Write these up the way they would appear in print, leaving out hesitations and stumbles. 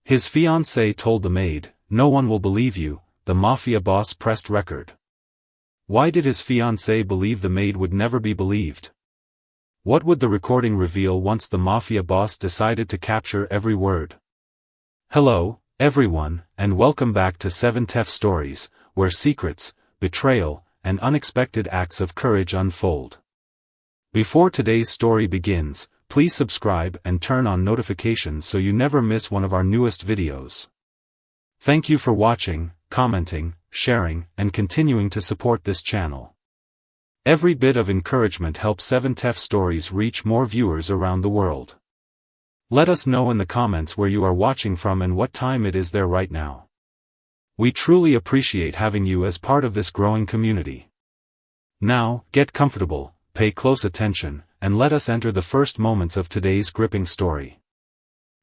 His fiancée told the maid, "No one will believe you," the Mafia boss pressed record. Why did his fiancée believe the maid would never be believed? What would the recording reveal once the Mafia boss decided to capture every word? Hello, everyone, and welcome back to 7Tev Stories, where secrets, betrayal, and unexpected acts of courage unfold. Before today's story begins, please subscribe and turn on notifications so you never miss one of our newest videos. Thank you for watching, commenting, sharing, and continuing to support this channel. Every bit of encouragement helps 7Tev Stories reach more viewers around the world. Let us know in the comments where you are watching from and what time it is there right now. We truly appreciate having you as part of this growing community. Now, get comfortable, pay close attention, and let us enter the first moments of today's gripping story.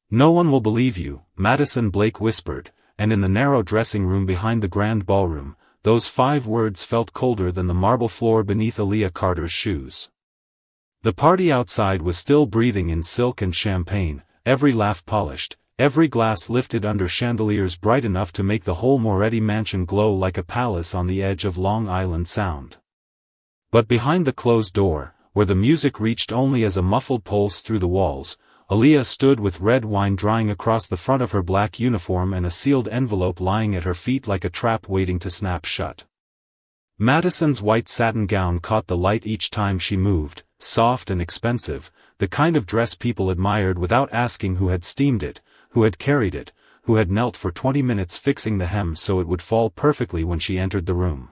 "No one will believe you," Madison Blake whispered, and in the narrow dressing room behind the grand ballroom, those 5 words felt colder than the marble floor beneath Aaliyah Carter's shoes. The party outside was still breathing in silk and champagne, every laugh polished, every glass lifted under chandeliers bright enough to make the whole Moretti mansion glow like a palace on the edge of Long Island Sound. But behind the closed door, where the music reached only as a muffled pulse through the walls, Aaliyah stood with red wine drying across the front of her black uniform and a sealed envelope lying at her feet like a trap waiting to snap shut. Madison's white satin gown caught the light each time she moved, soft and expensive, the kind of dress people admired without asking who had steamed it, who had carried it, who had knelt for 20 minutes fixing the hem so it would fall perfectly when she entered the room.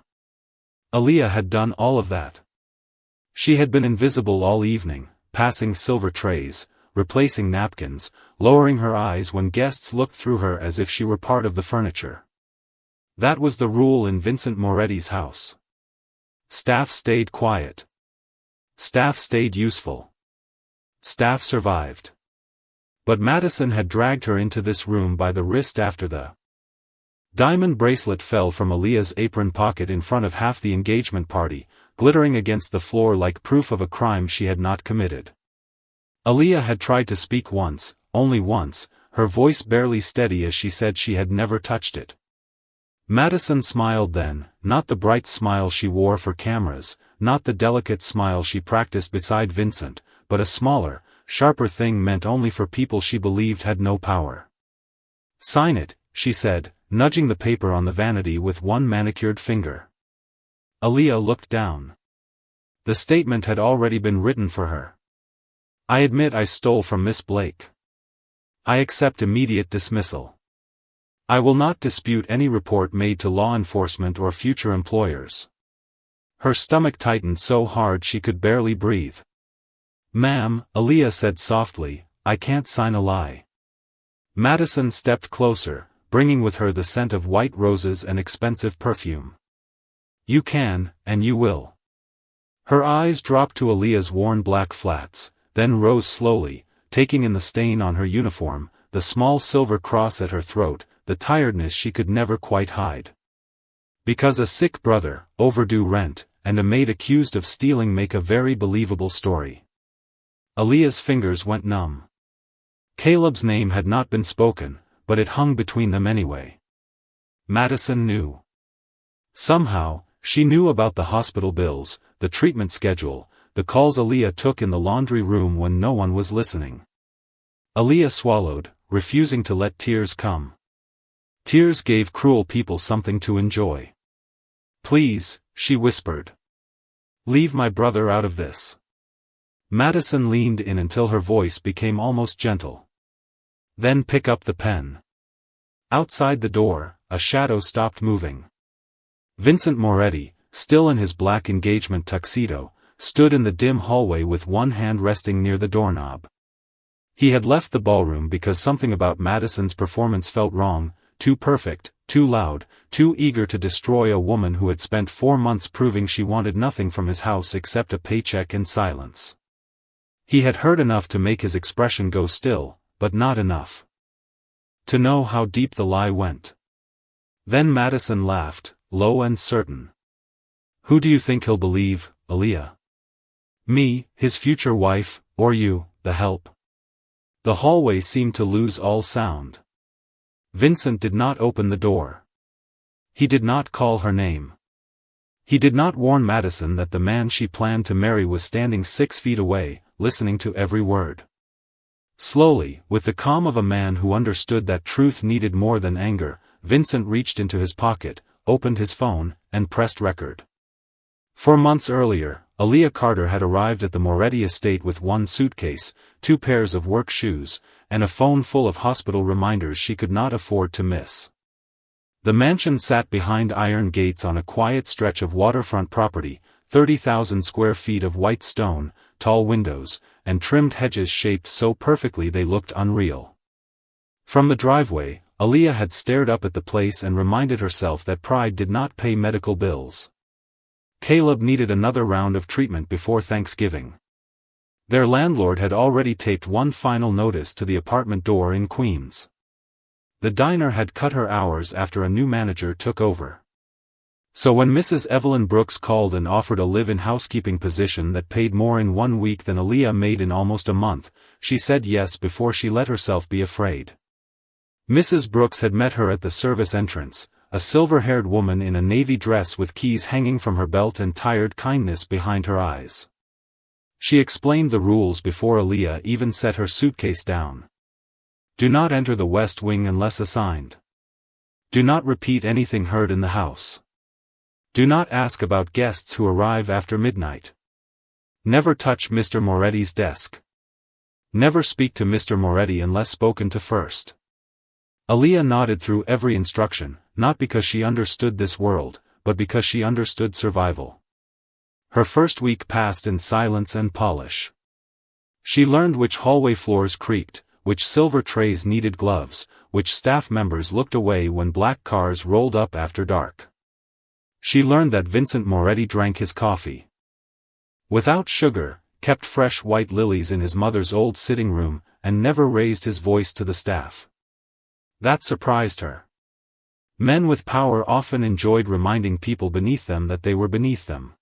Aaliyah had done all of that. She had been invisible all evening, passing silver trays, replacing napkins, lowering her eyes when guests looked through her as if she were part of the furniture. That was the rule in Vincent Moretti's house. Staff stayed quiet. Staff stayed useful. Staff survived. But Madison had dragged her into this room by the wrist after the diamond bracelet fell from Aaliyah's apron pocket in front of half the engagement party, glittering against the floor like proof of a crime she had not committed. Aaliyah had tried to speak once, only once, her voice barely steady as she said she had never touched it. Madison smiled then, not the bright smile she wore for cameras, not the delicate smile she practiced beside Vincent, but a smaller, sharper thing meant only for people she believed had no power. "Sign it," she said, nudging the paper on the vanity with one manicured finger. Aaliyah looked down. The statement had already been written for her. "I admit I stole from Miss Blake. I accept immediate dismissal. I will not dispute any report made to law enforcement or future employers." Her stomach tightened so hard she could barely breathe. "Ma'am," Aaliyah said softly, "I can't sign a lie." Madison stepped closer, bringing with her the scent of white roses and expensive perfume. "You can, and you will." Her eyes dropped to Aaliyah's worn black flats, then rose slowly, taking in the stain on her uniform, the small silver cross at her throat, the tiredness she could never quite hide. "Because a sick brother, overdue rent, and a maid accused of stealing make a very believable story." Aaliyah's fingers went numb. Caleb's name had not been spoken, but it hung between them anyway. Madison knew. Somehow, she knew about the hospital bills, the treatment schedule, the calls Aaliyah took in the laundry room when no one was listening. Aaliyah swallowed, refusing to let tears come. Tears gave cruel people something to enjoy. "Please," she whispered. "Leave my brother out of this." Madison leaned in until her voice became almost gentle. "Then pick up the pen." Outside the door, a shadow stopped moving. Vincent Moretti, still in his black engagement tuxedo, stood in the dim hallway with one hand resting near the doorknob. He had left the ballroom because something about Madison's performance felt wrong, too perfect, too loud, too eager to destroy a woman who had spent 4 months proving she wanted nothing from his house except a paycheck and silence. He had heard enough to make his expression go still, but not enough to know how deep the lie went. Then Madison laughed, low and certain. "Who do you think he'll believe, Aaliyah? Me, his future wife, or you, the help?" The hallway seemed to lose all sound. Vincent did not open the door. He did not call her name. He did not warn Madison that the man she planned to marry was standing 6 feet away, listening to every word. Slowly, with the calm of a man who understood that truth needed more than anger, Vincent reached into his pocket, opened his phone, and pressed record. 4 months earlier, Aaliyah Carter had arrived at the Moretti estate with 1 suitcase, 2 pairs of work shoes, and a phone full of hospital reminders she could not afford to miss. The mansion sat behind iron gates on a quiet stretch of waterfront property, 30,000 square feet of white stone, tall windows, and trimmed hedges shaped so perfectly they looked unreal. From the driveway, Aaliyah had stared up at the place and reminded herself that pride did not pay medical bills. Caleb needed another round of treatment before Thanksgiving. Their landlord had already taped one final notice to the apartment door in Queens. The diner had cut her hours after a new manager took over. So when Mrs. Evelyn Brooks called and offered a live-in housekeeping position that paid more in 1 week than Aaliyah made in almost a month, she said yes before she let herself be afraid. Mrs. Brooks had met her at the service entrance, a silver-haired woman in a navy dress with keys hanging from her belt and tired kindness behind her eyes. She explained the rules before Aaliyah even set her suitcase down. Do not enter the West Wing unless assigned. Do not repeat anything heard in the house. Do not ask about guests who arrive after midnight. Never touch Mr. Moretti's desk. Never speak to Mr. Moretti unless spoken to first. Aaliyah nodded through every instruction, not because she understood this world, but because she understood survival. Her first week passed in silence and polish. She learned which hallway floors creaked, which silver trays needed gloves, which staff members looked away when black cars rolled up after dark. She learned that Vincent Moretti drank his coffee without sugar, kept fresh white lilies in his mother's old sitting room, and never raised his voice to the staff. That surprised her. Men with power often enjoyed reminding people beneath them that they were beneath them.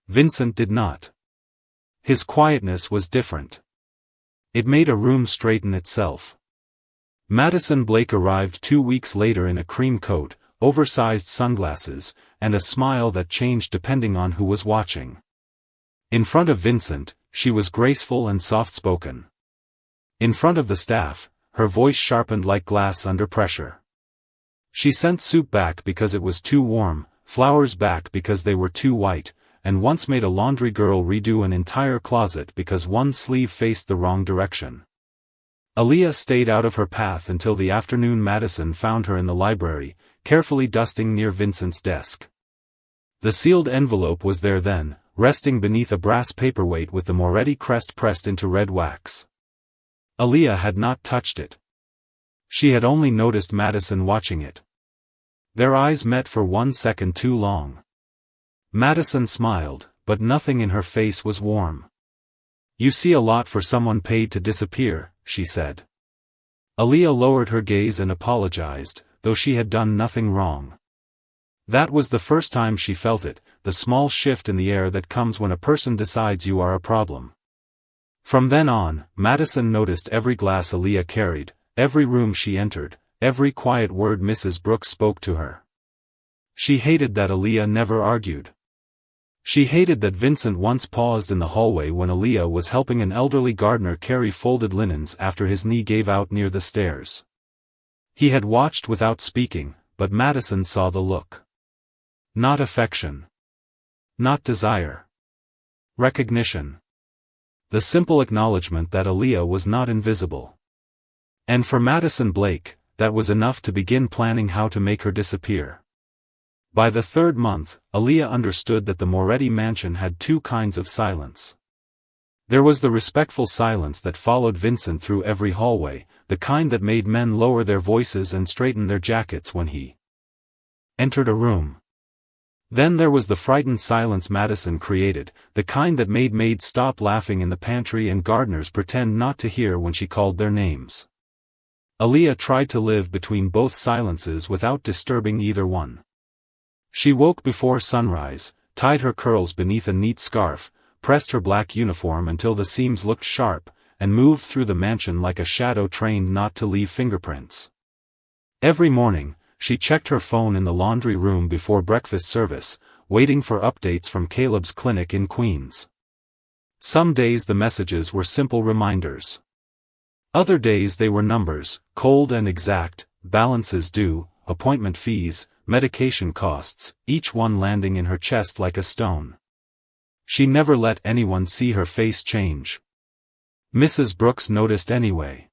Vincent did not. His quietness was different. It made a room straighten itself. Madison Blake arrived 2 weeks later in a cream coat, oversized sunglasses, and a smile that changed depending on who was watching. In front of Vincent, she was graceful and soft-spoken. In front of the staff, her voice sharpened like glass under pressure. She sent soup back because it was too warm, flowers back because they were too white, and once made a laundry girl redo an entire closet because one sleeve faced the wrong direction. Aaliyah stayed out of her path until the afternoon Madison found her in the library, carefully dusting near Vincent's desk. The sealed envelope was there then, resting beneath a brass paperweight with the Moretti crest pressed into red wax. Aaliyah had not touched it. She had only noticed Madison watching it. Their eyes met for 1 second too long. Madison smiled, but nothing in her face was warm. You see a lot for someone paid to disappear, she said. Aaliyah lowered her gaze and apologized, though she had done nothing wrong. That was the first time she felt it, the small shift in the air that comes when a person decides you are a problem. From then on, Madison noticed every glass Aaliyah carried, every room she entered, every quiet word Mrs. Brooks spoke to her. She hated that Aaliyah never argued. She hated that Vincent once paused in the hallway when Aaliyah was helping an elderly gardener carry folded linens after his knee gave out near the stairs. He had watched without speaking, but Madison saw the look. Not affection. Not desire. Recognition. The simple acknowledgement that Aaliyah was not invisible. And for Madison Blake, that was enough to begin planning how to make her disappear. By the 3rd month, Aaliyah understood that the Moretti mansion had 2 kinds of silence. There was the respectful silence that followed Vincent through every hallway, the kind that made men lower their voices and straighten their jackets when he entered a room. Then there was the frightened silence Madison created, the kind that made maids stop laughing in the pantry and gardeners pretend not to hear when she called their names. Aaliyah tried to live between both silences without disturbing either one. She woke before sunrise, tied her curls beneath a neat scarf, pressed her black uniform until the seams looked sharp, and moved through the mansion like a shadow trained not to leave fingerprints. Every morning, she checked her phone in the laundry room before breakfast service, waiting for updates from Caleb's clinic in Queens. Some days the messages were simple reminders. Other days they were numbers, cold and exact, balances due, appointment fees, medication costs, each one landing in her chest like a stone. She never let anyone see her face change. Mrs. Brooks noticed anyway.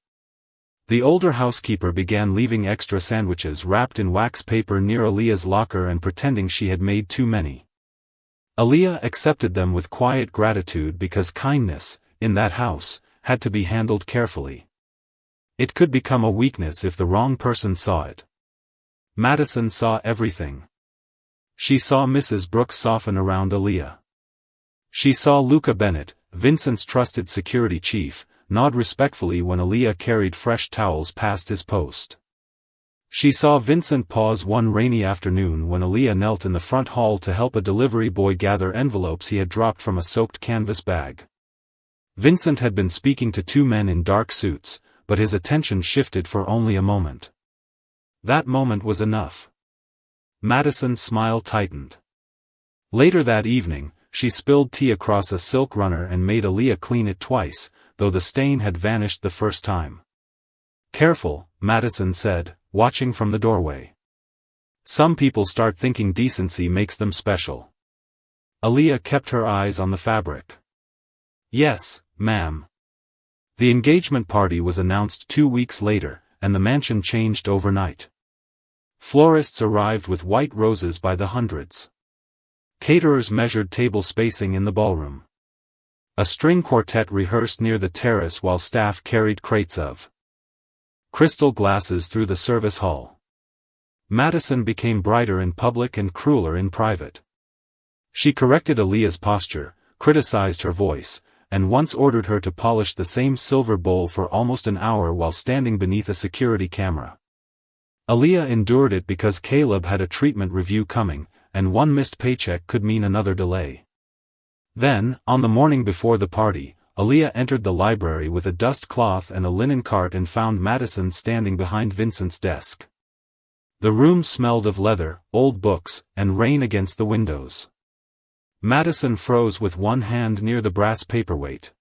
The older housekeeper began leaving extra sandwiches wrapped in wax paper near Aaliyah's locker and pretending she had made too many. Aaliyah accepted them with quiet gratitude because kindness, in that house, had to be handled carefully. It could become a weakness if the wrong person saw it. Madison saw everything. She saw Mrs. Brooks soften around Aaliyah. She saw Luca Bennett, Vincent's trusted security chief, nod respectfully when Aaliyah carried fresh towels past his post. She saw Vincent pause one rainy afternoon when Aaliyah knelt in the front hall to help a delivery boy gather envelopes he had dropped from a soaked canvas bag. Vincent had been speaking to two men in dark suits, but his attention shifted for only a moment. That moment was enough. Madison's smile tightened. Later that evening, she spilled tea across a silk runner and made Aaliyah clean it twice, though the stain had vanished the first time. "Careful," Madison said, watching from the doorway. "Some people start thinking decency makes them special." Aaliyah kept her eyes on the fabric. "Yes, ma'am." The engagement party was announced 2 weeks later, and the mansion changed overnight. Florists arrived with white roses by the hundreds. Caterers measured table spacing in the ballroom. A string quartet rehearsed near the terrace while staff carried crates of crystal glasses through the service hall. Madison became brighter in public and crueler in private. She corrected Aaliyah's posture, criticized her voice, and once ordered her to polish the same silver bowl for almost an hour while standing beneath a security camera. Aaliyah endured it because Caleb had a treatment review coming, and one missed paycheck could mean another delay. Then, on the morning before the party, Aaliyah entered the library with a dust cloth and a linen cart and found Madison standing behind Vincent's desk. The room smelled of leather, old books, and rain against the windows. Madison froze with one hand near the brass paperweight.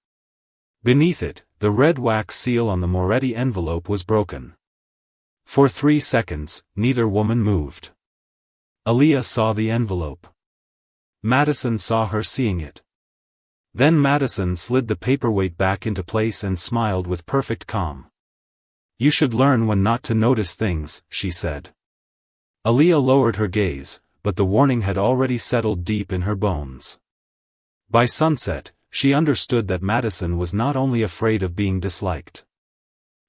Beneath it, the red wax seal on the Moretti envelope was broken. For 3 seconds, neither woman moved. Aaliyah saw the envelope. Madison saw her seeing it. Then Madison slid the paperweight back into place and smiled with perfect calm. "You should learn when not to notice things," she said. Aaliyah lowered her gaze, but the warning had already settled deep in her bones. By sunset, she understood that Madison was not only afraid of being disliked.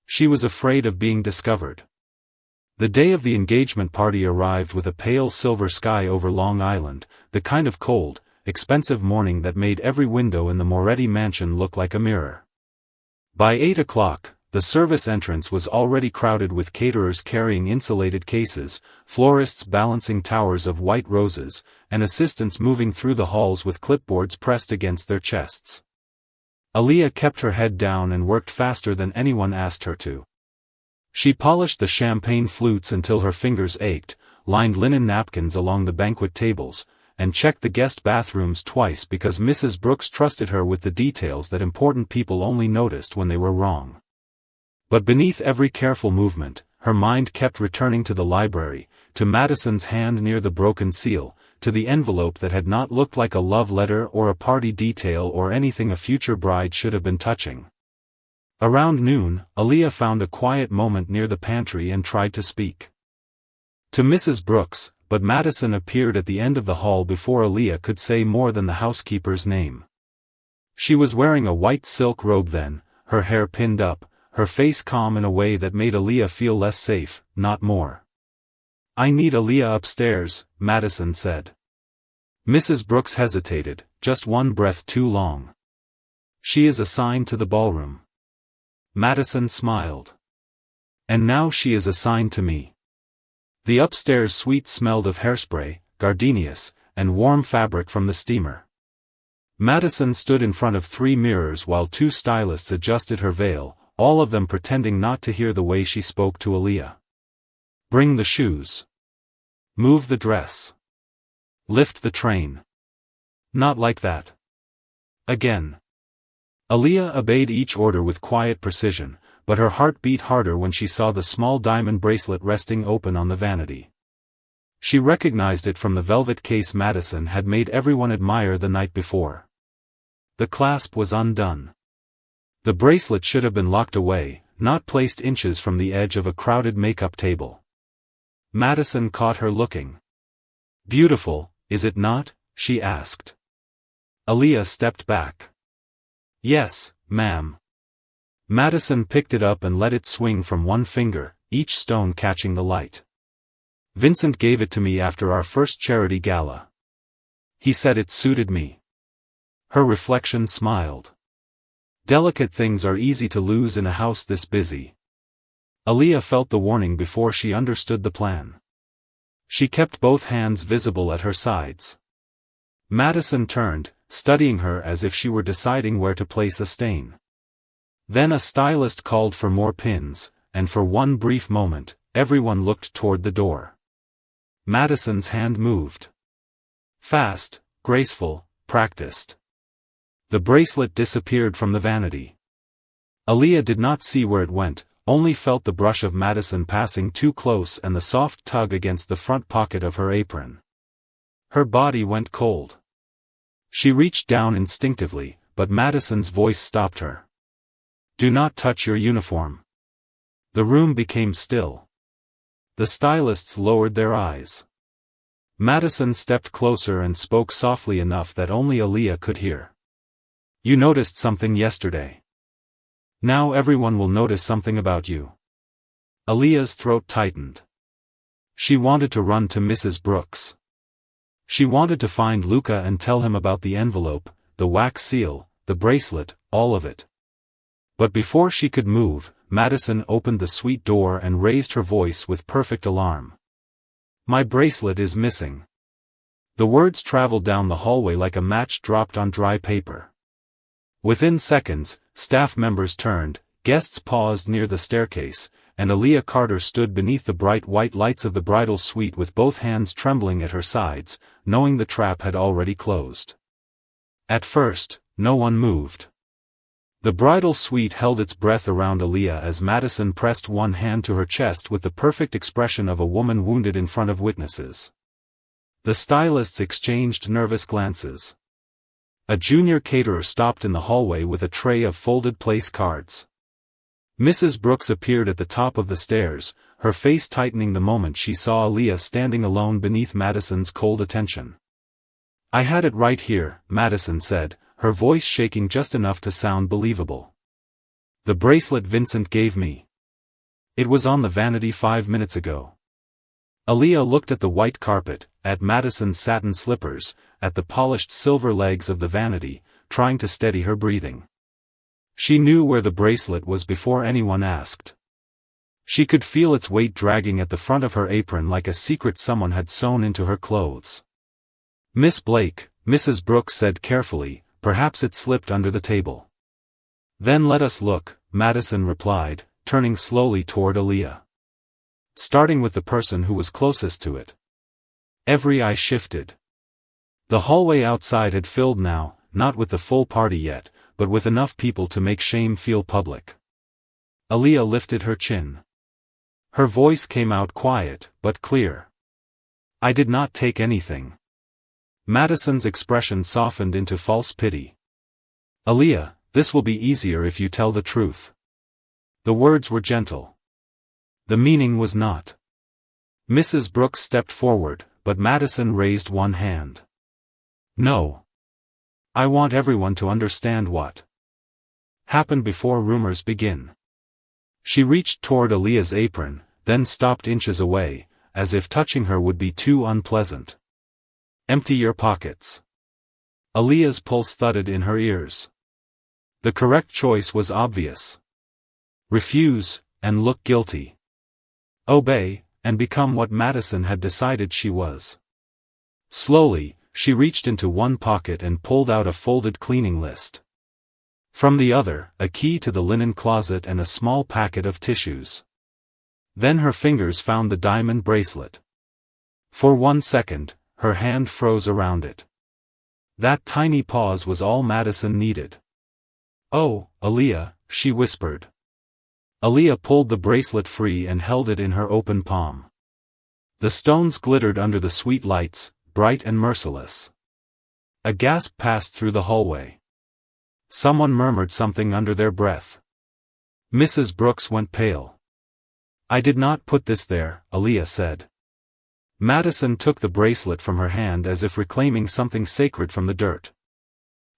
She was afraid of being discovered. The day of the engagement party arrived with a pale silver sky over Long Island, the kind of cold, expensive morning that made every window in the Moretti mansion look like a mirror. By 8 o'clock, the service entrance was already crowded with caterers carrying insulated cases, florists balancing towers of white roses, and assistants moving through the halls with clipboards pressed against their chests. Aaliyah kept her head down and worked faster than anyone asked her to. She polished the champagne flutes until her fingers ached, lined linen napkins along the banquet tables, and checked the guest bathrooms twice because Mrs. Brooks trusted her with the details that important people only noticed when they were wrong. But beneath every careful movement, her mind kept returning to the library, to Madison's hand near the broken seal, to the envelope that had not looked like a love letter or a party detail or anything a future bride should have been touching. Around noon, Aaliyah found a quiet moment near the pantry and tried to speak to Mrs. Brooks, but Madison appeared at the end of the hall before Aaliyah could say more than the housekeeper's name. She was wearing a white silk robe then, her hair pinned up, her face calm in a way that made Aaliyah feel less safe, not more. "I need Aaliyah upstairs," Madison said. Mrs. Brooks hesitated, just one breath too long. "She is assigned to the ballroom." Madison smiled. "And now she is assigned to me." The upstairs suite smelled of hairspray, gardenias, and warm fabric from the steamer. Madison stood in front of 3 mirrors while 2 stylists adjusted her veil, all of them pretending not to hear the way she spoke to Aaliyah. Bring the shoes. Move the dress. Lift the train. Not like that. Again. Aaliyah obeyed each order with quiet precision, but her heart beat harder when she saw the small diamond bracelet resting open on the vanity. She recognized it from the velvet case Madison had made everyone admire the night before. The clasp was undone. The bracelet should have been locked away, not placed inches from the edge of a crowded makeup table. Madison caught her looking. "Beautiful, is it not?" she asked. Aaliyah stepped back. "Yes, ma'am." Madison picked it up and let it swing from one finger, each stone catching the light. "Vincent gave it to me after our first charity gala. He said it suited me." Her reflection smiled. Delicate things are easy to lose in a house this busy. Aaliyah felt the warning before she understood the plan. She kept both hands visible at her sides. Madison turned, studying her as if she were deciding where to place a stain. Then a stylist called for more pins, and for one brief moment, everyone looked toward the door. Madison's hand moved. Fast, graceful, practiced. The bracelet disappeared from the vanity. Aaliyah did not see where it went, only felt the brush of Madison passing too close and the soft tug against the front pocket of her apron. Her body went cold. She reached down instinctively, but Madison's voice stopped her. "Do not touch your uniform." The room became still. The stylists lowered their eyes. Madison stepped closer and spoke softly enough that only Aaliyah could hear. "You noticed something yesterday. Now everyone will notice something about you." Aaliyah's throat tightened. She wanted to run to Mrs. Brooks. She wanted to find Luca and tell him about the envelope, the wax seal, the bracelet, all of it. But before she could move, Madison opened the suite door and raised her voice with perfect alarm. "My bracelet is missing." The words traveled down the hallway like a match dropped on dry paper. Within seconds, staff members turned, guests paused near the staircase, and Aaliyah Carter stood beneath the bright white lights of the bridal suite with both hands trembling at her sides, knowing the trap had already closed. At first, no one moved. The bridal suite held its breath around Aaliyah as Madison pressed one hand to her chest with the perfect expression of a woman wounded in front of witnesses. The stylists exchanged nervous glances. A junior caterer stopped in the hallway with a tray of folded place cards. Mrs. Brooks appeared at the top of the stairs, her face tightening the moment she saw Aaliyah standing alone beneath Madison's cold attention. "I had it right here," Madison said, her voice shaking just enough to sound believable. "The bracelet Vincent gave me. It was on the vanity 5 minutes ago." Aaliyah looked at the white carpet, at Madison's satin slippers, at the polished silver legs of the vanity, trying to steady her breathing. She knew where the bracelet was before anyone asked. She could feel its weight dragging at the front of her apron like a secret someone had sewn into her clothes. "Miss Blake," Mrs. Brooks said carefully, "perhaps it slipped under the table." "Then let us look," Madison replied, turning slowly toward Aaliyah. "Starting with the person who was closest to it." Every eye shifted. The hallway outside had filled now, not with the full party yet, but with enough people to make shame feel public. Aaliyah lifted her chin. Her voice came out quiet, but clear. "I did not take anything." Madison's expression softened into false pity. "Aaliyah, this will be easier if you tell the truth." The words were gentle. The meaning was not. Mrs. Brooks stepped forward, but Madison raised one hand. "No. I want everyone to understand what happened before rumors begin." She reached toward Aaliyah's apron, then stopped inches away, as if touching her would be too unpleasant. "Empty your pockets." Aaliyah's pulse thudded in her ears. The correct choice was obvious. Refuse, and look guilty. Obey, and become what Madison had decided she was. Slowly, she reached into one pocket and pulled out a folded cleaning list. From the other, a key to the linen closet and a small packet of tissues. Then her fingers found the diamond bracelet. For 1 second, her hand froze around it. That tiny pause was all Madison needed. "Oh, Aaliyah," she whispered. Aaliyah pulled the bracelet free and held it in her open palm. The stones glittered under the sweet lights, bright and merciless. A gasp passed through the hallway. Someone murmured something under their breath. Mrs. Brooks went pale. "I did not put this there," Aaliyah said. Madison took the bracelet from her hand as if reclaiming something sacred from the dirt.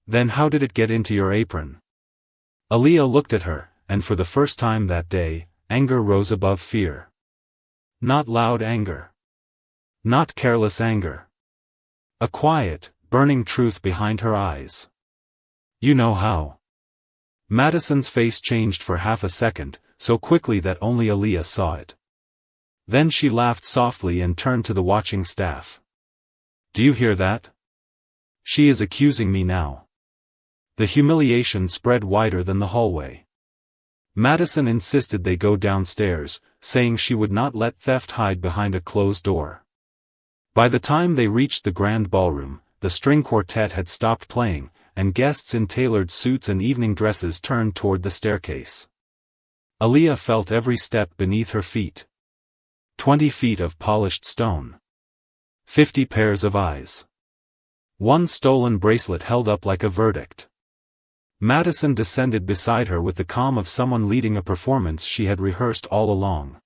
"Then how did it get into your apron?" Aaliyah looked at her, and for the first time that day, anger rose above fear. Not loud anger. Not careless anger. A quiet, burning truth behind her eyes. "You know how." Madison's face changed for half a second, so quickly that only Aaliyah saw it. Then she laughed softly and turned to the watching staff. "Do you hear that? She is accusing me now." The humiliation spread wider than the hallway. Madison insisted they go downstairs, saying she would not let theft hide behind a closed door. By the time they reached the grand ballroom, the string quartet had stopped playing, and guests in tailored suits and evening dresses turned toward the staircase. Aaliyah felt every step beneath her feet. 20 feet of polished stone. 50 pairs of eyes. One stolen bracelet held up like a verdict. Madison descended beside her with the calm of someone leading a performance she had rehearsed all along.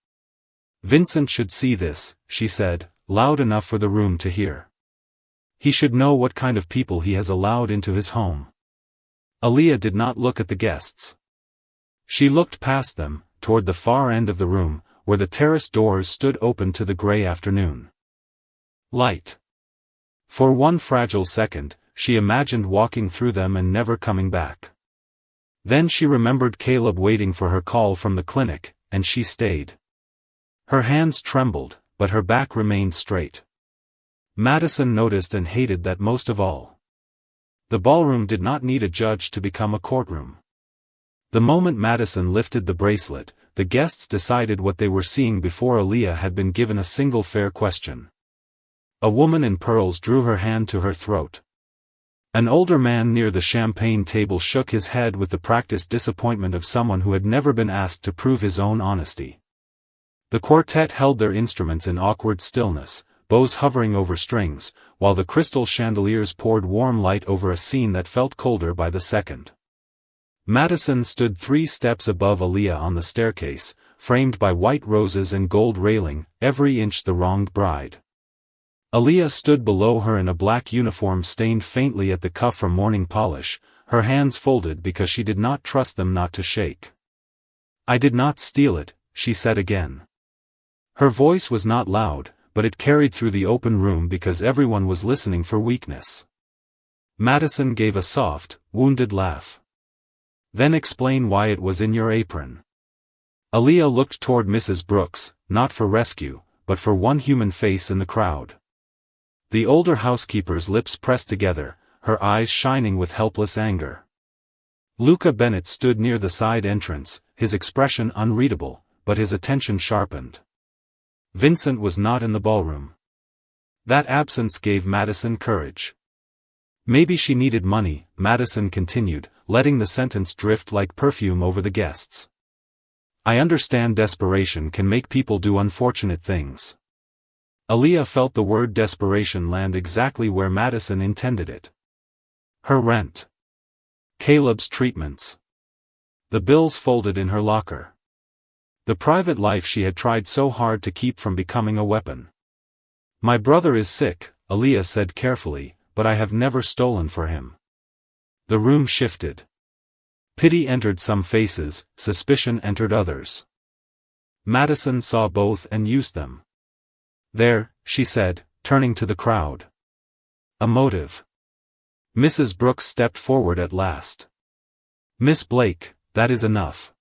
"Vincent should see this," she said, loud enough for the room to hear. "He should know what kind of people he has allowed into his home." Aaliyah did not look at the guests. She looked past them, toward the far end of the room, where the terrace doors stood open to the gray afternoon light. For one fragile second, she imagined walking through them and never coming back. Then she remembered Caleb waiting for her call from the clinic, and she stayed. Her hands trembled, but her back remained straight. Madison noticed and hated that most of all. The ballroom did not need a judge to become a courtroom. The moment Madison lifted the bracelet, the guests decided what they were seeing before Aaliyah had been given a single fair question. A woman in pearls drew her hand to her throat. An older man near the champagne table shook his head with the practiced disappointment of someone who had never been asked to prove his own honesty. The quartet held their instruments in awkward stillness, bows hovering over strings, while the crystal chandeliers poured warm light over a scene that felt colder by the second. Madison stood 3 steps above Aaliyah on the staircase, framed by white roses and gold railing, every inch the wronged bride. Aaliyah stood below her in a black uniform stained faintly at the cuff from morning polish, her hands folded because she did not trust them not to shake. "I did not steal it," she said again. Her voice was not loud, but it carried through the open room because everyone was listening for weakness. Madison gave a soft, wounded laugh. "Then explain why it was in your apron." Aaliyah looked toward Mrs. Brooks, not for rescue, but for one human face in the crowd. The older housekeeper's lips pressed together, her eyes shining with helpless anger. Luca Bennett stood near the side entrance, his expression unreadable, but his attention sharpened. Vincent was not in the ballroom. That absence gave Madison courage. "Maybe she needed money," Madison continued, letting the sentence drift like perfume over the guests. "I understand desperation can make people do unfortunate things." Aaliyah felt the word desperation land exactly where Madison intended it. Her rent. Caleb's treatments. The bills folded in her locker. The private life she had tried so hard to keep from becoming a weapon. "My brother is sick," Aaliyah said carefully, "but I have never stolen for him." The room shifted. Pity entered some faces, suspicion entered others. Madison saw both and used them. "There," she said, turning to the crowd. "A motive." Mrs. Brooks stepped forward at last. "Miss Blake, that is enough."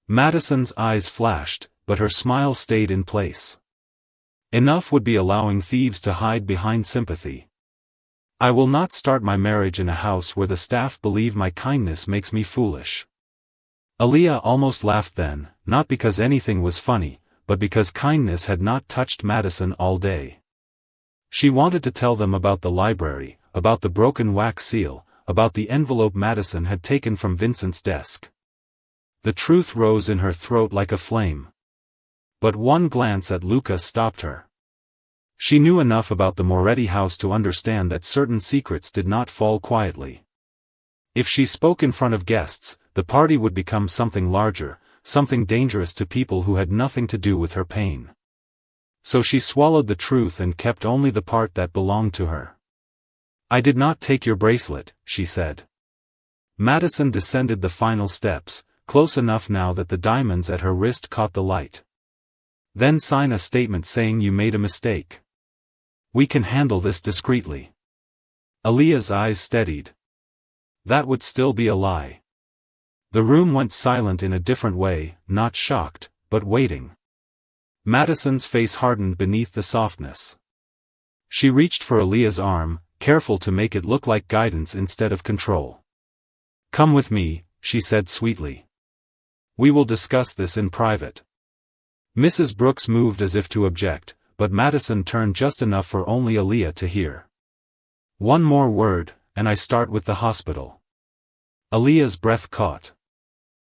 Madison's eyes flashed, but her smile stayed in place. Enough would be allowing thieves to hide behind sympathy. "I will not start my marriage in a house where the staff believe my kindness makes me foolish." Aaliyah almost laughed then, not because anything was funny, but because kindness had not touched Madison all day. She wanted to tell them about the library, about the broken wax seal, about the envelope Madison had taken from Vincent's desk. The truth rose in her throat like a flame. But one glance at Luca stopped her. She knew enough about the Moretti house to understand that certain secrets did not fall quietly. If she spoke in front of guests, the party would become something larger, something dangerous to people who had nothing to do with her pain. So she swallowed the truth and kept only the part that belonged to her. "I did not take your bracelet," she said. Madison descended the final steps, close enough now that the diamonds at her wrist caught the light. "Then sign a statement saying you made a mistake. We can handle this discreetly." Aaliyah's eyes steadied. That would still be a lie. The room went silent in a different way, not shocked, but waiting. Madison's face hardened beneath the softness. She reached for Aaliyah's arm, careful to make it look like guidance instead of control. "Come with me," she said sweetly. "We will discuss this in private." Mrs. Brooks moved as if to object, but Madison turned just enough for only Aaliyah to hear. "One more word, and I start with the hospital." Aaliyah's breath caught.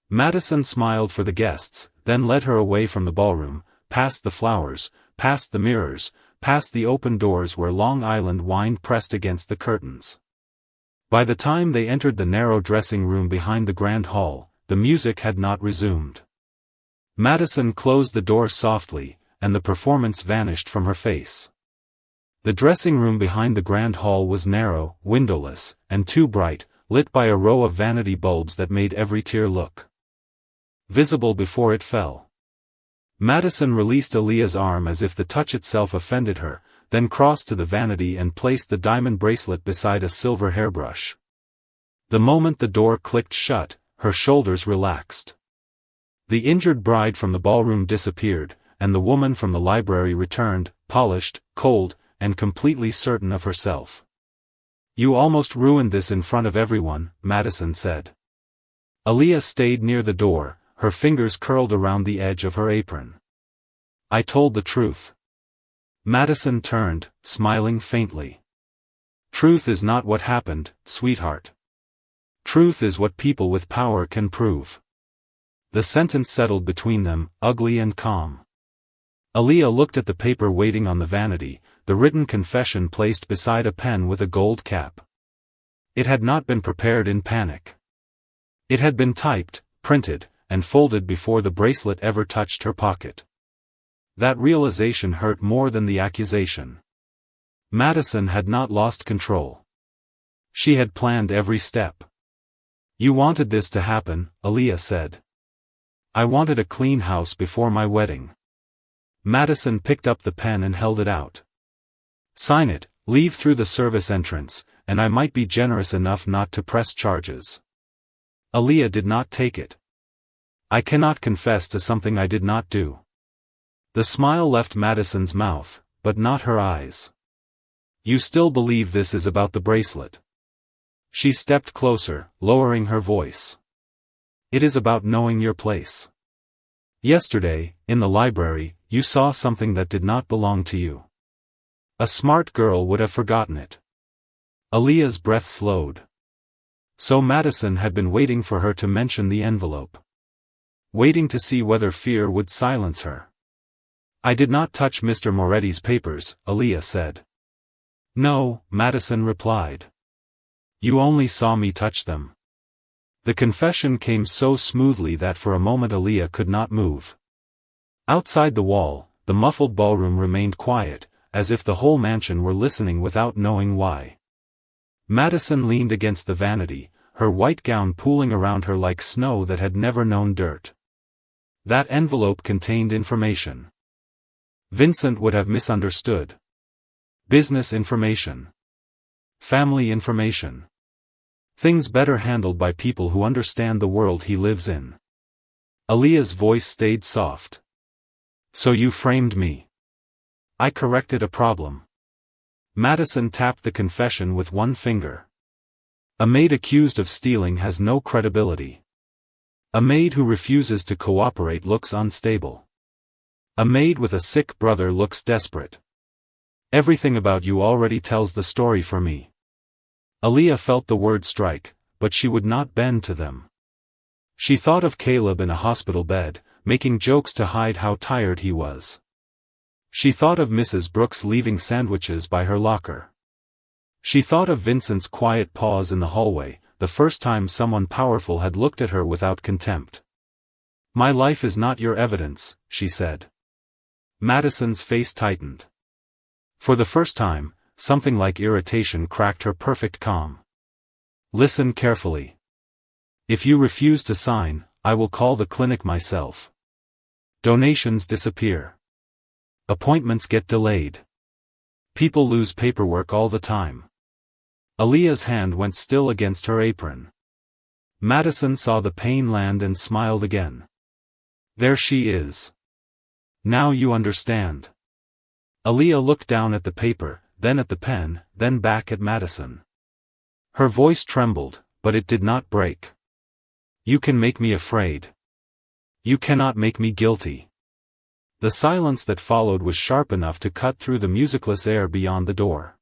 Madison smiled for the guests, then led her away from the ballroom, past the flowers, past the mirrors, past the open doors where Long Island wine pressed against the curtains. By the time they entered the narrow dressing room behind the grand hall, the music had not resumed. Madison closed the door softly, and the performance vanished from her face. The dressing room behind the grand hall was narrow, windowless, and too bright, lit by a row of vanity bulbs that made every tear look visible before it fell. Madison released Aaliyah's arm as if the touch itself offended her, then crossed to the vanity and placed the diamond bracelet beside a silver hairbrush. The moment the door clicked shut, her shoulders relaxed. The injured bride from the ballroom disappeared, and the woman from the library returned, polished, cold, and completely certain of herself. "You almost ruined this in front of everyone," Madison said. Aaliyah stayed near the door, her fingers curled around the edge of her apron. "I told the truth." Madison turned, smiling faintly. "Truth is not what happened, sweetheart. Truth is what people with power can prove." The sentence settled between them, ugly and calm. Aaliyah looked at the paper waiting on the vanity, the written confession placed beside a pen with a gold cap. It had not been prepared in panic. It had been typed, printed, and folded before the bracelet ever touched her pocket. That realization hurt more than the accusation. Madison had not lost control. She had planned every step. "You wanted this to happen," Aaliyah said. "I wanted a clean house before my wedding." Madison picked up the pen and held it out. "Sign it, leave through the service entrance, and I might be generous enough not to press charges." Aaliyah did not take it. "I cannot confess to something I did not do." The smile left Madison's mouth, but not her eyes. "You still believe this is about the bracelet?" She stepped closer, lowering her voice. "It is about knowing your place. Yesterday, in the library, you saw something that did not belong to you. A smart girl would have forgotten it." Aaliyah's breath slowed. So Madison had been waiting for her to mention the envelope. Waiting to see whether fear would silence her. "I did not touch Mr. Moretti's papers," Aaliyah said. "No," Madison replied. "You only saw me touch them." The confession came so smoothly that for a moment Aaliyah could not move. Outside the wall, the muffled ballroom remained quiet, as if the whole mansion were listening without knowing why. Madison leaned against the vanity, her white gown pooling around her like snow that had never known dirt. That envelope contained information. Vincent would have misunderstood. Business information. Family information. Things better handled by people who understand the world he lives in. Aaliyah's voice stayed soft. "So you framed me. I corrected a problem." Madison tapped the confession with one finger. "A maid accused of stealing has no credibility. A maid who refuses to cooperate looks unstable. A maid with a sick brother looks desperate. Everything about you already tells the story for me. Aaliyah felt the words strike, but she would not bend to them. She thought of Caleb in a hospital bed, making jokes to hide how tired he was. She thought of Mrs. Brooks leaving sandwiches by her locker. She thought of Vincent's quiet pause in the hallway, the first time someone powerful had looked at her without contempt. "My life is not your evidence," she said. Madison's face tightened. For the first time, something like irritation cracked her perfect calm. "Listen carefully. If you refuse to sign, I will call the clinic myself. Donations disappear. Appointments get delayed. People lose paperwork all the time." Aaliyah's hand went still against her apron. Madison saw the pain land and smiled again. "There she is. Now you understand." Aaliyah looked down at the paper, then at the pen, then back at Madison. Her voice trembled, but it did not break. "You can make me afraid. You cannot make me guilty." The silence that followed was sharp enough to cut through the musicless air beyond the door.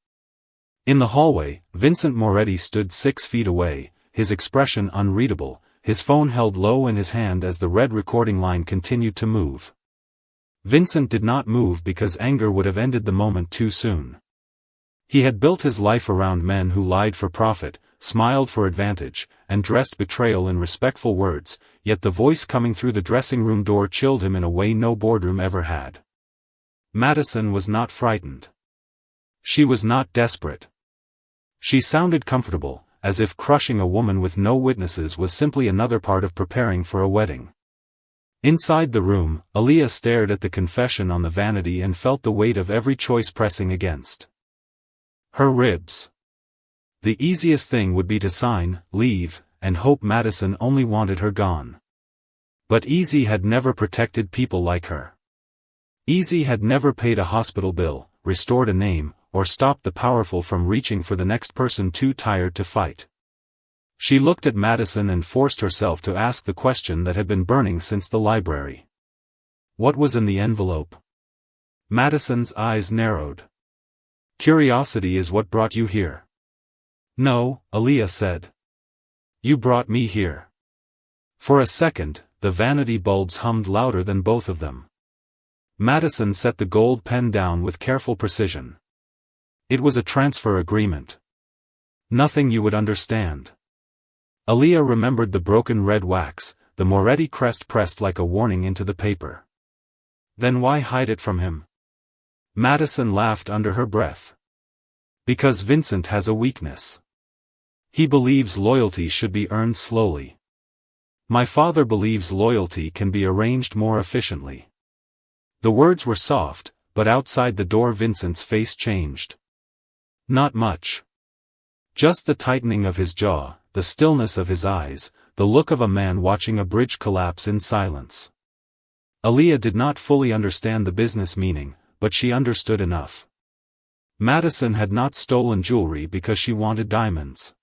In the hallway, Vincent Moretti stood 6 feet away, his expression unreadable, his phone held low in his hand as the red recording line continued to move. Vincent did not move because anger would have ended the moment too soon. He had built his life around men who lied for profit, smiled for advantage, and dressed betrayal in respectful words, yet the voice coming through the dressing room door chilled him in a way no boardroom ever had. Madison was not frightened. She was not desperate. She sounded comfortable, as if crushing a woman with no witnesses was simply another part of preparing for a wedding. Inside the room, Aaliyah stared at the confession on the vanity and felt the weight of every choice pressing against her ribs. The easiest thing would be to sign, leave, and hope Madison only wanted her gone. But Easy had never protected people like her. Easy had never paid a hospital bill, restored a name, or stopped the powerful from reaching for the next person too tired to fight. She looked at Madison and forced herself to ask the question that had been burning since the library. What was in the envelope? Madison's eyes narrowed. "Curiosity is what brought you here." "No," Aaliyah said. "You brought me here." For a second, the vanity bulbs hummed louder than both of them. Madison set the gold pen down with careful precision. "It was a transfer agreement. Nothing you would understand." Aaliyah remembered the broken red wax, the Moretti crest pressed like a warning into the paper. "Then why hide it from him?" Madison laughed under her breath. "Because Vincent has a weakness. He believes loyalty should be earned slowly. My father believes loyalty can be arranged more efficiently." The words were soft, but outside the door Vincent's face changed. Not much. Just the tightening of his jaw, the stillness of his eyes, the look of a man watching a bridge collapse in silence. Aaliyah did not fully understand the business meaning, but she understood enough. Madison had not stolen jewelry because she wanted diamonds.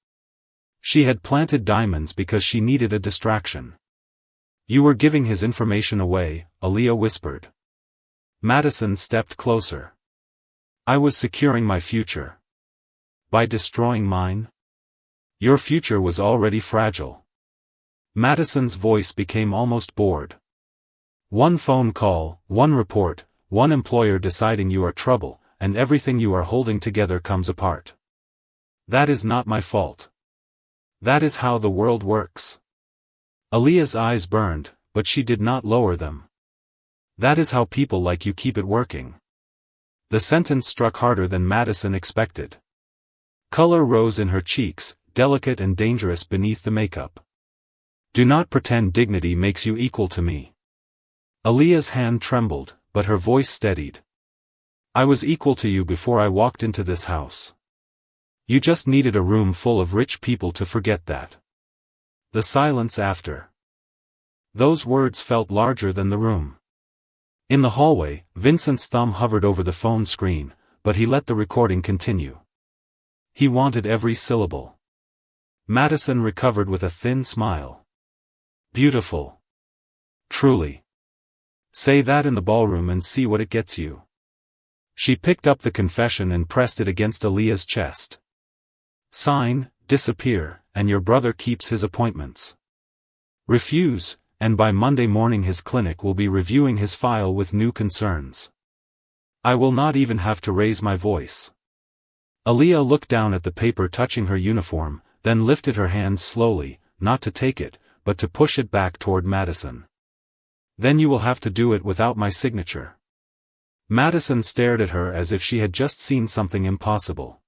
She had planted diamonds because she needed a distraction. "You were giving his information away," Aaliyah whispered. Madison stepped closer. "I was securing my future." "By destroying mine?" "Your future was already fragile." Madison's voice became almost bored. "One phone call, one report, one employer deciding you are trouble, and everything you are holding together comes apart. That is not my fault. That is how the world works." Aaliyah's eyes burned, but she did not lower them. "That is how people like you keep it working." The sentence struck harder than Madison expected. Color rose in her cheeks, delicate and dangerous beneath the makeup. "Do not pretend dignity makes you equal to me." Aaliyah's hand trembled, but her voice steadied. "I was equal to you before I walked into this house. You just needed a room full of rich people to forget that." The silence after those words felt larger than the room. In the hallway, Vincent's thumb hovered over the phone screen, but he let the recording continue. He wanted every syllable. Madison recovered with a thin smile. "Beautiful. Truly. Say that in the ballroom and see what it gets you. She picked up the confession and pressed it against Aaliyah's chest. Sign, disappear, and your brother keeps his appointments. Refuse, and by Monday morning his clinic will be reviewing his file with new concerns. I will not even have to raise my voice. Aaliyah looked down at the paper touching her uniform, then lifted her hand slowly, not to take it, but to push it back toward Madison. Then you will have to do it without my signature. Madison stared at her as if she had just seen something impossible.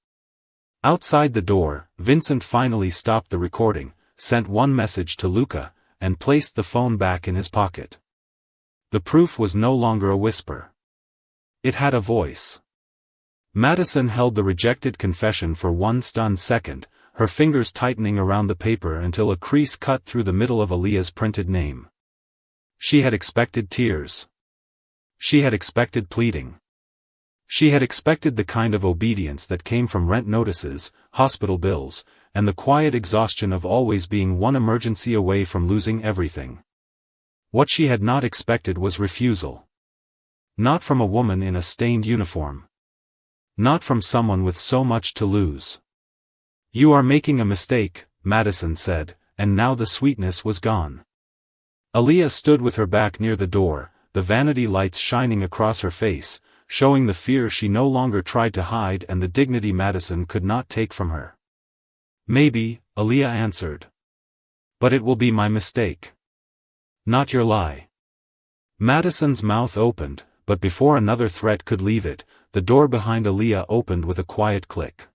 Outside the door, Vincent finally stopped the recording, sent one message to Luca, and placed the phone back in his pocket. The proof was no longer a whisper. It had a voice. Madison held the rejected confession for one stunned second, her fingers tightening around the paper until a crease cut through the middle of Aaliyah's printed name. She had expected tears. She had expected pleading. She had expected the kind of obedience that came from rent notices, hospital bills, and the quiet exhaustion of always being one emergency away from losing everything. What she had not expected was refusal. Not from a woman in a stained uniform. Not from someone with so much to lose. You are making a mistake, Madison said, and now the sweetness was gone. Aaliyah stood with her back near the door, the vanity lights shining across her face, showing the fear she no longer tried to hide and the dignity Madison could not take from her. Maybe, Aaliyah answered. But it will be my mistake. Not your lie. Madison's mouth opened, but before another threat could leave it, the door behind Aaliyah opened with a quiet click.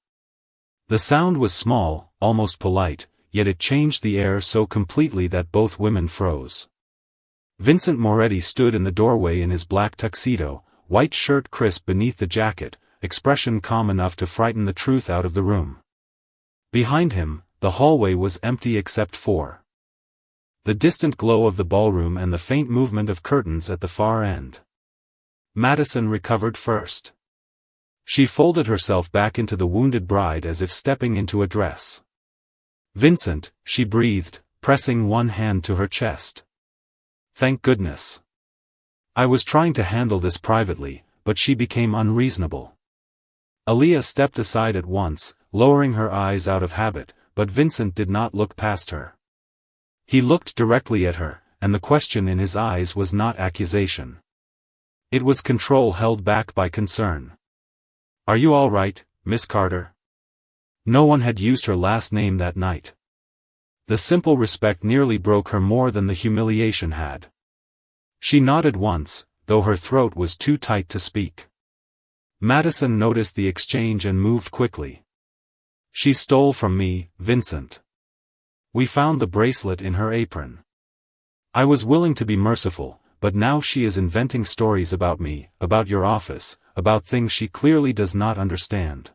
The sound was small, almost polite, yet it changed the air so completely that both women froze. Vincent Moretti stood in the doorway in his black tuxedo, white shirt crisp beneath the jacket, expression calm enough to frighten the truth out of the room. Behind him, the hallway was empty except for the distant glow of the ballroom and the faint movement of curtains at the far end. Madison recovered first. She folded herself back into the wounded bride as if stepping into a dress. Vincent, she breathed, pressing one hand to her chest. Thank goodness. I was trying to handle this privately, but she became unreasonable. Aaliyah stepped aside at once, lowering her eyes out of habit, but Vincent did not look past her. He looked directly at her, and the question in his eyes was not accusation. It was control held back by concern. Are you all right, Miss Carter? No one had used her last name that night. The simple respect nearly broke her more than the humiliation had. She nodded once, though her throat was too tight to speak. Madison noticed the exchange and moved quickly. She stole from me, Vincent. We found the bracelet in her apron. I was willing to be merciful, but now she is inventing stories about me, about your office, about things she clearly does not understand.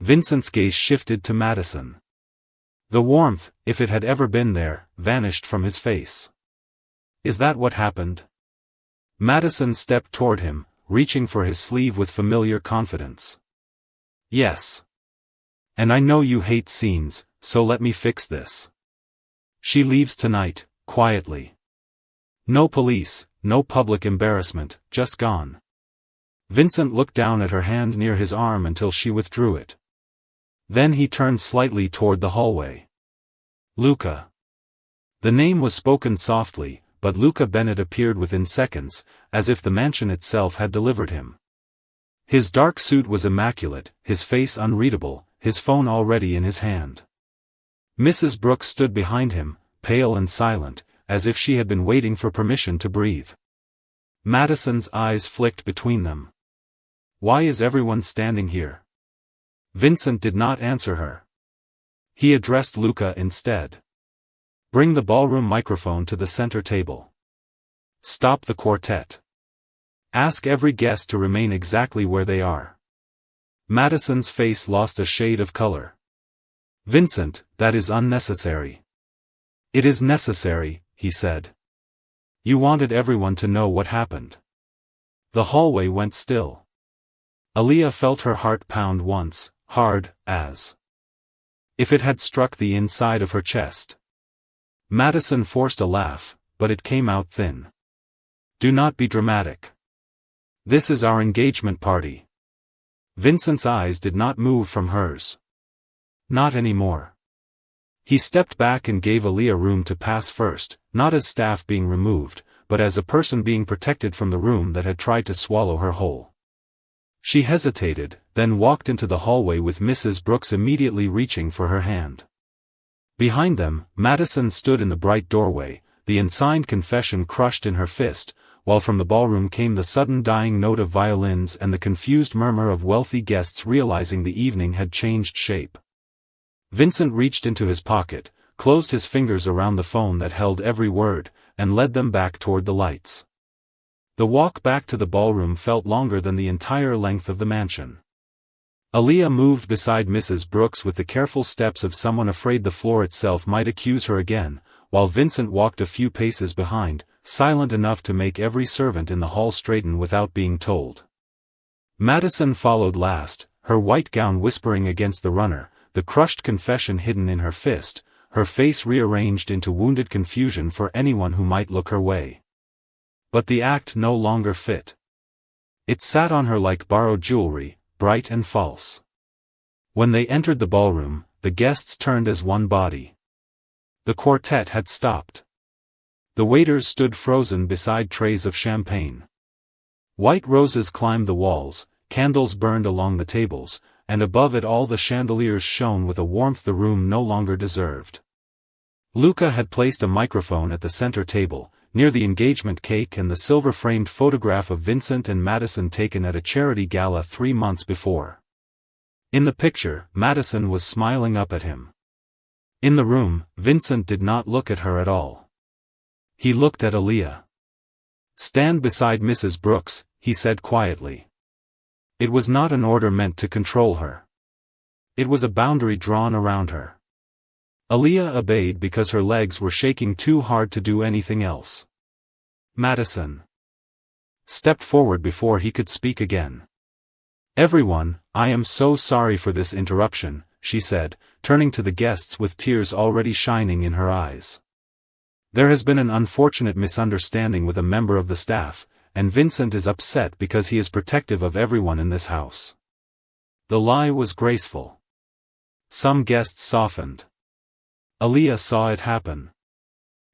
Vincent's gaze shifted to Madison. The warmth, if it had ever been there, vanished from his face. Is that what happened? Madison stepped toward him, reaching for his sleeve with familiar confidence. Yes. And I know you hate scenes, so let me fix this. She leaves tonight, quietly. No police, no public embarrassment, just gone. Vincent looked down at her hand near his arm until she withdrew it. Then he turned slightly toward the hallway. Luca. The name was spoken softly, but Luca Bennett appeared within seconds, as if the mansion itself had delivered him. His dark suit was immaculate, his face unreadable, his phone already in his hand. Mrs. Brooks stood behind him, pale and silent, as if she had been waiting for permission to breathe. Madison's eyes flicked between them. Why is everyone standing here? Vincent did not answer her. He addressed Luca instead. Bring the ballroom microphone to the center table. Stop the quartet. Ask every guest to remain exactly where they are. Madison's face lost a shade of color. Vincent, that is unnecessary. It is necessary, he said. You wanted everyone to know what happened. The hallway went still. Aaliyah felt her heart pound once, hard, as if it had struck the inside of her chest. Madison forced a laugh, but it came out thin. Do not be dramatic. This is our engagement party. Vincent's eyes did not move from hers. Not anymore. He stepped back and gave Aaliyah room to pass first, not as staff being removed, but as a person being protected from the room that had tried to swallow her whole. She hesitated, then walked into the hallway with Mrs. Brooks immediately reaching for her hand. Behind them, Madison stood in the bright doorway, the unsigned confession crushed in her fist, while from the ballroom came the sudden dying note of violins and the confused murmur of wealthy guests realizing the evening had changed shape. Vincent reached into his pocket, closed his fingers around the phone that held every word, and led them back toward the lights. The walk back to the ballroom felt longer than the entire length of the mansion. Aaliyah moved beside Mrs. Brooks with the careful steps of someone afraid the floor itself might accuse her again, while Vincent walked a few paces behind, silent enough to make every servant in the hall straighten without being told. Madison followed last, her white gown whispering against the runner, the crushed confession hidden in her fist, her face rearranged into wounded confusion for anyone who might look her way. But the act no longer fit. It sat on her like borrowed jewelry, bright and false. When they entered the ballroom, the guests turned as one body. The quartet had stopped. The waiters stood frozen beside trays of champagne. White roses climbed the walls, candles burned along the tables, and above it all the chandeliers shone with a warmth the room no longer deserved. Luca had placed a microphone at the center table, near the engagement cake and the silver-framed photograph of Vincent and Madison taken at a charity gala 3 months before. In the picture, Madison was smiling up at him. In the room, Vincent did not look at her at all. He looked at Aaliyah. "Stand beside Mrs. Brooks," he said quietly. It was not an order meant to control her. It was a boundary drawn around her. Aaliyah obeyed because her legs were shaking too hard to do anything else. Madison stepped forward before he could speak again. "Everyone, I am so sorry for this interruption," she said, turning to the guests with tears already shining in her eyes. "There has been an unfortunate misunderstanding with a member of the staff, and Vincent is upset because he is protective of everyone in this house." The lie was graceful. Some guests softened. Aaliyah saw it happen.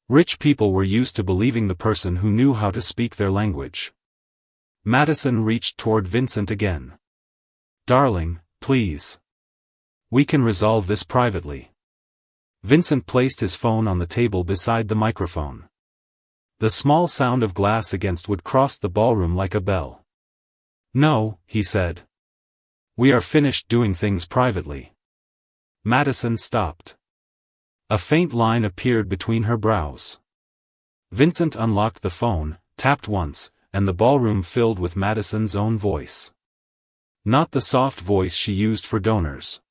Rich people were used to believing the person who knew how to speak their language. Madison reached toward Vincent again. "Darling, please. We can resolve this privately." Vincent placed his phone on the table beside the microphone. The small sound of glass against wood crossed the ballroom like a bell. "No," he said. "We are finished doing things privately." Madison stopped. A faint line appeared between her brows. Vincent unlocked the phone, tapped once, and the ballroom filled with Madison's own voice. Not the soft voice she used for donors.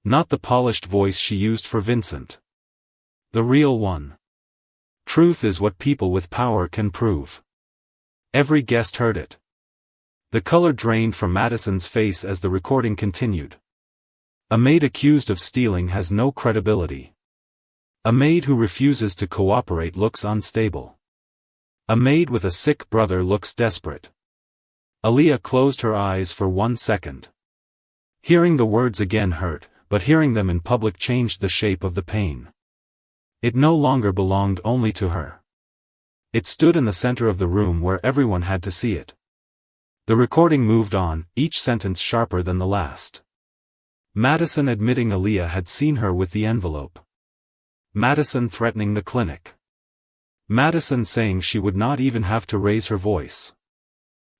Not the polished voice she used for Vincent. The real one. Truth is what people with power can prove. Every guest heard it. The color drained from Madison's face as the recording continued. A maid accused of stealing has no credibility. A maid who refuses to cooperate looks unstable. A maid with a sick brother looks desperate. Aaliyah closed her eyes for 1 second. Hearing the words again hurt, but hearing them in public changed the shape of the pain. It no longer belonged only to her. It stood in the center of the room where everyone had to see it. The recording moved on, each sentence sharper than the last. Madison admitting Aaliyah had seen her with the envelope. Madison threatening the clinic. Madison saying she would not even have to raise her voice.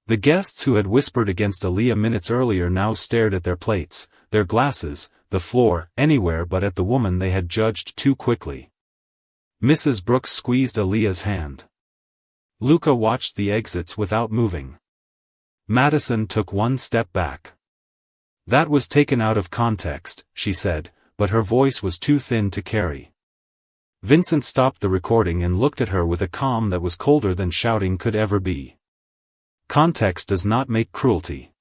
The guests who had whispered against Aaliyah minutes earlier now stared at their plates, their glasses, the floor, anywhere but at the woman they had judged too quickly. Mrs. Brooks squeezed Aaliyah's hand. Luca watched the exits without moving. Madison took 1 step back. "That was taken out of context," she said, but her voice was too thin to carry. Vincent stopped the recording and looked at her with a calm that was colder than shouting could ever be. "Context does not make cruelty."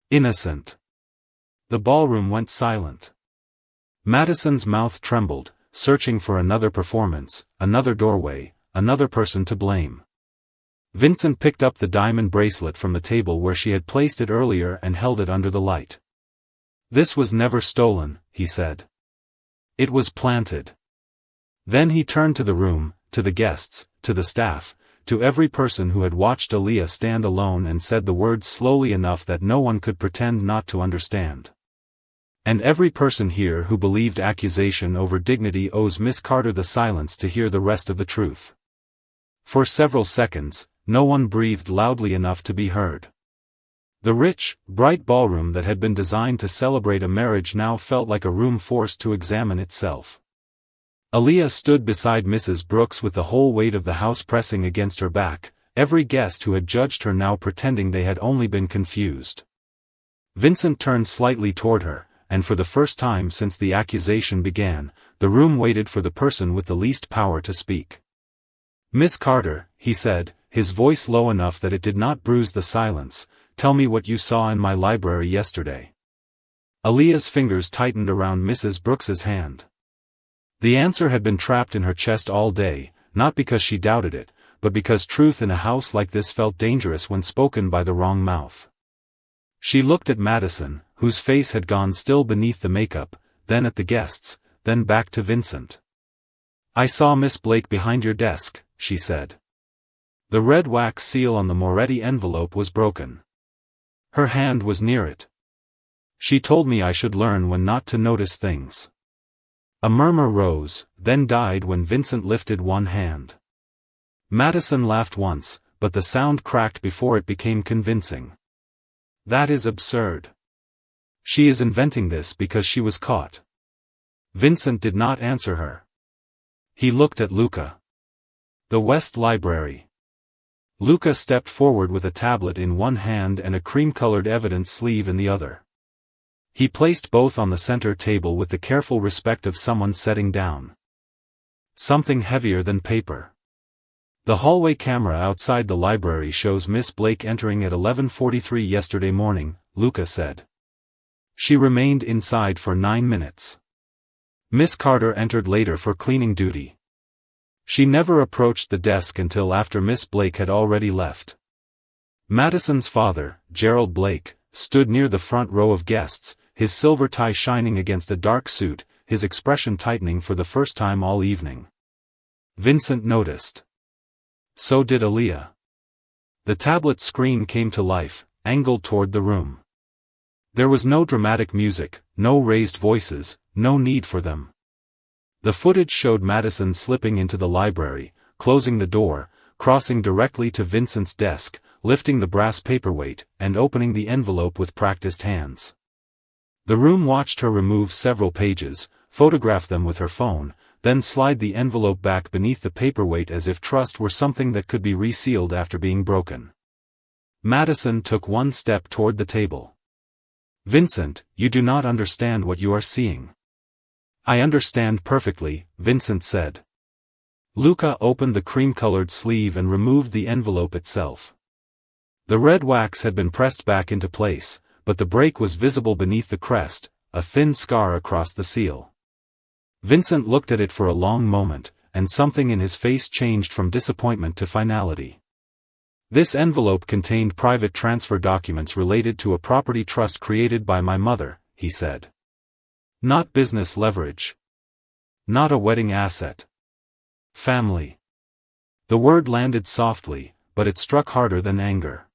"Innocent." The ballroom went silent. Madison's mouth trembled, searching for another performance, another doorway, another person to blame. Vincent picked up the diamond bracelet from the table where she had placed it earlier and held it under the light. "This was never stolen," he said. "It was planted." Then he turned to the room, to the guests, to the staff, to every person who had watched Aaliyah stand alone, and said the words slowly enough that no one could pretend not to understand. "And every person here who believed accusation over dignity owes Miss Carter the silence to hear the rest of the truth." For several seconds, no one breathed loudly enough to be heard. The rich, bright ballroom that had been designed to celebrate a marriage now felt like a room forced to examine itself. Aaliyah stood beside Mrs. Brooks with the whole weight of the house pressing against her back, every guest who had judged her now pretending they had only been confused. Vincent turned slightly toward her, and for the first time since the accusation began, the room waited for the person with the least power to speak. "Miss Carter," he said, his voice low enough that it did not bruise the silence, "tell me what you saw in my library yesterday." Aaliyah's fingers tightened around Mrs. Brooks's hand. The answer had been trapped in her chest all day, not because she doubted it, but because truth in a house like this felt dangerous when spoken by the wrong mouth. She looked at Madison, whose face had gone still beneath the makeup, then at the guests, then back to Vincent. "I saw Miss Blake behind your desk," she said. The red wax seal on the Moretti envelope was broken. Her hand was near it. "She told me I should learn when not to notice things." A murmur rose, then died when Vincent lifted one hand. Madison laughed once, but the sound cracked before it became convincing. "That is absurd. She is inventing this because she was caught." Vincent did not answer her. He looked at Luca. "The West Library." Luca stepped forward with a tablet in one hand and a cream-colored evidence sleeve in the other. He placed both on the center table with the careful respect of someone setting down something heavier than paper. "The hallway camera outside the library shows Miss Blake entering at 11:43 yesterday morning," Luca said. "She remained inside for 9 minutes. Miss Carter entered later for cleaning duty. She never approached the desk until after Miss Blake had already left." Madison's father, Gerald Blake, stood near the front row of guests, his silver tie shining against a dark suit, his expression tightening for the first time all evening. Vincent noticed. So did Aaliyah. The tablet screen came to life, angled toward the room. There was no dramatic music, no raised voices, no need for them. The footage showed Madison slipping into the library, closing the door, crossing directly to Vincent's desk, lifting the brass paperweight, and opening the envelope with practiced hands. The room watched her remove several pages, photograph them with her phone, then slide the envelope back beneath the paperweight as if trust were something that could be resealed after being broken. Madison took one step toward the table. "Vincent, you do not understand what you are seeing." "I understand perfectly," Vincent said. Luca opened the cream-colored sleeve and removed the envelope itself. The red wax had been pressed back into place, but the break was visible beneath the crest, a thin scar across the seal. Vincent looked at it for a long moment, and something in his face changed from disappointment to finality. "This envelope contained private transfer documents related to a property trust created by my mother," he said. "Not business leverage. Not a wedding asset. Family." The word landed softly, but it struck harder than anger.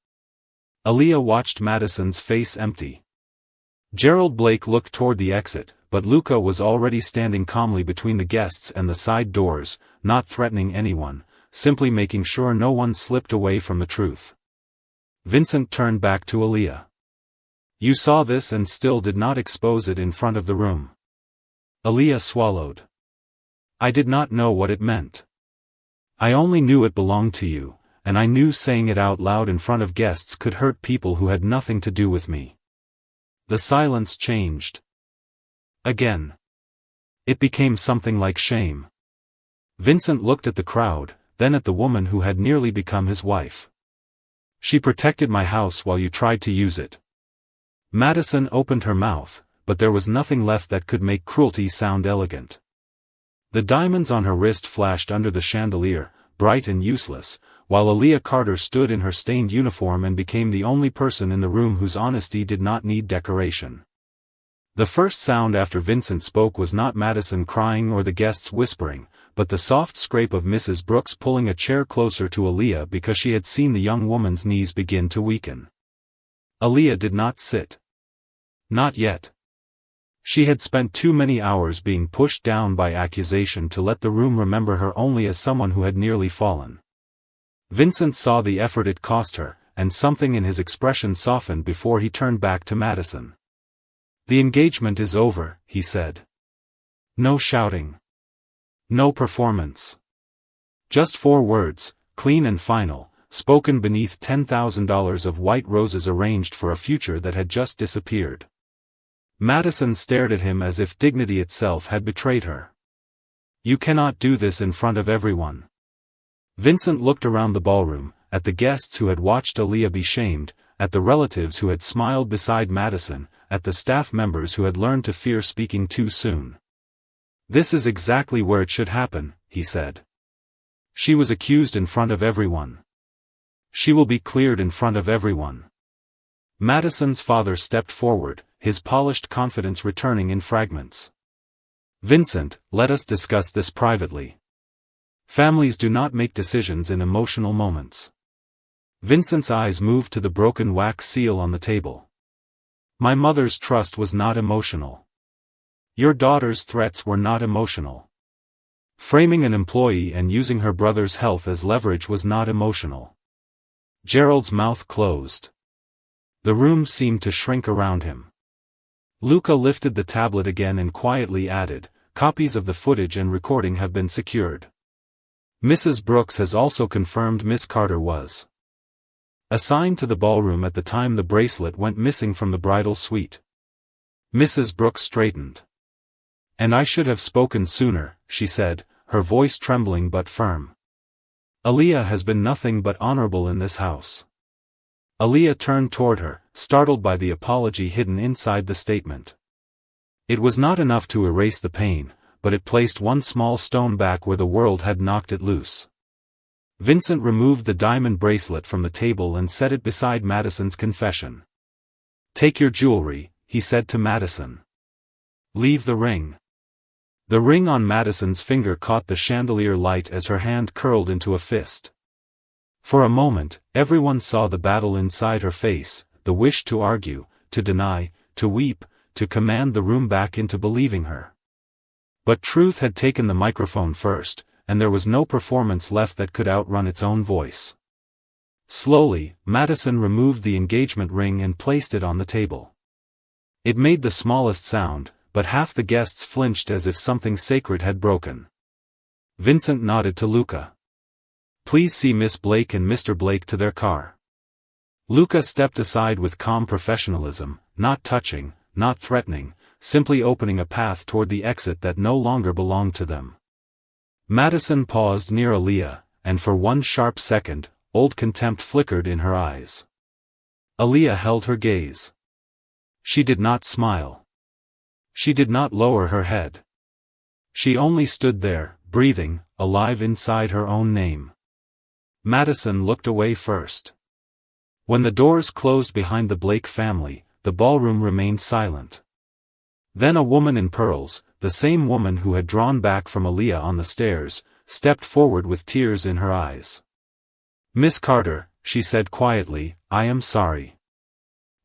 Aaliyah watched Madison's face empty. Gerald Blake looked toward the exit, but Luca was already standing calmly between the guests and the side doors, not threatening anyone, simply making sure no one slipped away from the truth. Vincent turned back to Aaliyah. "You saw this and still did not expose it in front of the room." Aaliyah swallowed. "I did not know what it meant. I only knew it belonged to you, and I knew saying it out loud in front of guests could hurt people who had nothing to do with me." The silence changed. Again. It became something like shame. Vincent looked at the crowd, then at the woman who had nearly become his wife. "She protected my house while you tried to use it." Madison opened her mouth, but there was nothing left that could make cruelty sound elegant. The diamonds on her wrist flashed under the chandelier, bright and useless, while Aaliyah Carter stood in her stained uniform and became the only person in the room whose honesty did not need decoration. The first sound after Vincent spoke was not Madison crying or the guests whispering, but the soft scrape of Mrs. Brooks pulling a chair closer to Aaliyah because she had seen the young woman's knees begin to weaken. Aaliyah did not sit. Not yet. She had spent too many hours being pushed down by accusation to let the room remember her only as someone who had nearly fallen. Vincent saw the effort it cost her, and something in his expression softened before he turned back to Madison. "The engagement is over," he said. "No shouting. No performance. Just 4 words, clean and final, spoken beneath $10,000 of white roses arranged for a future that had just disappeared." Madison stared at him as if dignity itself had betrayed her. "You cannot do this in front of everyone." Vincent looked around the ballroom, at the guests who had watched Aaliyah be shamed, at the relatives who had smiled beside Madison, at the staff members who had learned to fear speaking too soon. "This is exactly where it should happen," he said. "She was accused in front of everyone. She will be cleared in front of everyone." Madison's father stepped forward, his polished confidence returning in fragments. "Vincent, let us discuss this privately. Families do not make decisions in emotional moments." Vincent's eyes moved to the broken wax seal on the table. "My mother's trust was not emotional. Your daughter's threats were not emotional. Framing an employee and using her brother's health as leverage was not emotional." Gerald's mouth closed. The room seemed to shrink around him. Luca lifted the tablet again and quietly added, "Copies of the footage and recording have been secured. Mrs. Brooks has also confirmed Miss Carter was assigned to the ballroom at the time the bracelet went missing from the bridal suite." Mrs. Brooks straightened. "And I should have spoken sooner," she said, her voice trembling but firm. "Aaliyah has been nothing but honorable in this house." Aaliyah turned toward her, startled by the apology hidden inside the statement. It was not enough to erase the pain, but it placed one small stone back where the world had knocked it loose. Vincent removed the diamond bracelet from the table and set it beside Madison's confession. "Take your jewelry," he said to Madison. "Leave the ring." The ring on Madison's finger caught the chandelier light as her hand curled into a fist. For a moment, everyone saw the battle inside her face, the wish to argue, to deny, to weep, to command the room back into believing her. But truth had taken the microphone first, and there was no performance left that could outrun its own voice. Slowly, Madison removed the engagement ring and placed it on the table. It made the smallest sound, but half the guests flinched as if something sacred had broken. Vincent nodded to Luca. "Please see Miss Blake and Mr. Blake to their car." Luca stepped aside with calm professionalism, not touching, not threatening, simply opening a path toward the exit that no longer belonged to them. Madison paused near Aaliyah, and for one sharp second, old contempt flickered in her eyes. Aaliyah held her gaze. She did not smile. She did not lower her head. She only stood there, breathing, alive inside her own name. Madison looked away first. When the doors closed behind the Blake family, the ballroom remained silent. Then a woman in pearls, the same woman who had drawn back from Aaliyah on the stairs, stepped forward with tears in her eyes. "Miss Carter," she said quietly, "I am sorry."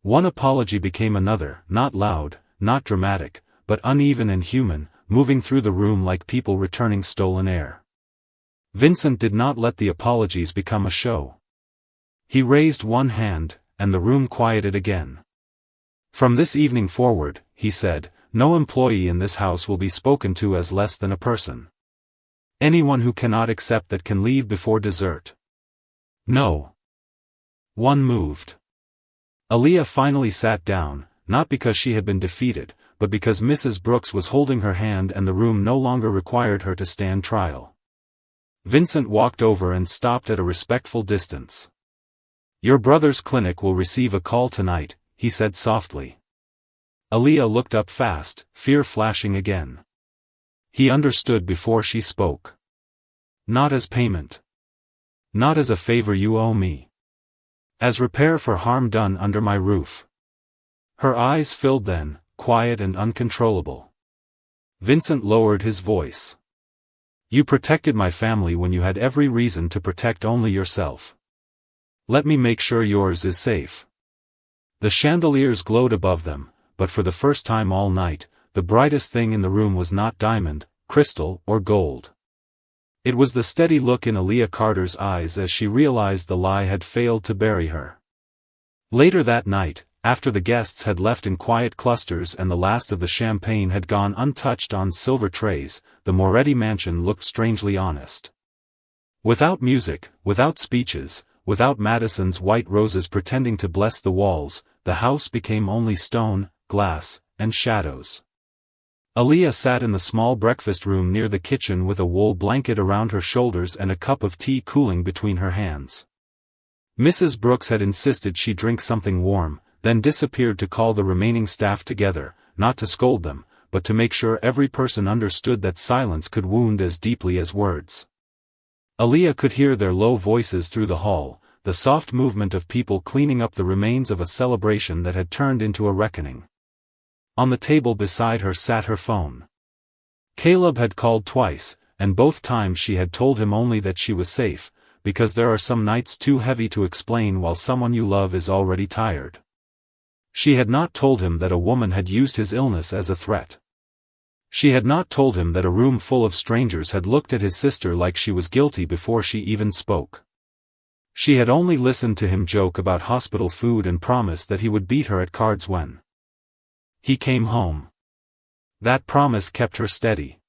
One apology became another, not loud, not dramatic, but uneven and human, moving through the room like people returning stolen air. Vincent did not let the apologies become a show. He raised one hand, and the room quieted again. "From this evening forward," he said, "no employee in this house will be spoken to as less than a person. Anyone who cannot accept that can leave before dessert." "No." One moved. Aaliyah finally sat down, not because she had been defeated, but because Mrs. Brooks was holding her hand and the room no longer required her to stand trial. Vincent walked over and stopped at a respectful distance. "Your brother's clinic will receive a call tonight," he said softly. Aaliyah looked up fast, fear flashing again. He understood before she spoke. "Not as payment." Not as a favor you owe me. As repair for harm done under my roof. Her eyes filled then, quiet and uncontrollable. Vincent lowered his voice. You protected my family when you had every reason to protect only yourself. Let me make sure yours is safe. The chandeliers glowed above them, but for the first time all night, the brightest thing in the room was not diamond, crystal, or gold. It was the steady look in Aaliyah Carter's eyes as she realized the lie had failed to bury her. Later that night, after the guests had left in quiet clusters and the last of the champagne had gone untouched on silver trays, the Moretti mansion looked strangely honest. Without music, without speeches, without Madison's white roses pretending to bless the walls, the house became only stone, glass, and shadows. Aaliyah sat in the small breakfast room near the kitchen with a wool blanket around her shoulders and a cup of tea cooling between her hands. Mrs. Brooks had insisted she drink something warm, then disappeared to call the remaining staff together, not to scold them, but to make sure every person understood that silence could wound as deeply as words. Aaliyah could hear their low voices through the hall, the soft movement of people cleaning up the remains of a celebration that had turned into a reckoning. On the table beside her sat her phone. Caleb had called twice, and both times she had told him only that she was safe, because there are some nights too heavy to explain while someone you love is already tired. She had not told him that a woman had used his illness as a threat. She had not told him that a room full of strangers had looked at his sister like she was guilty before she even spoke. She had only listened to him joke about hospital food and promise that he would beat her at cards when he came home. That promise kept her steady.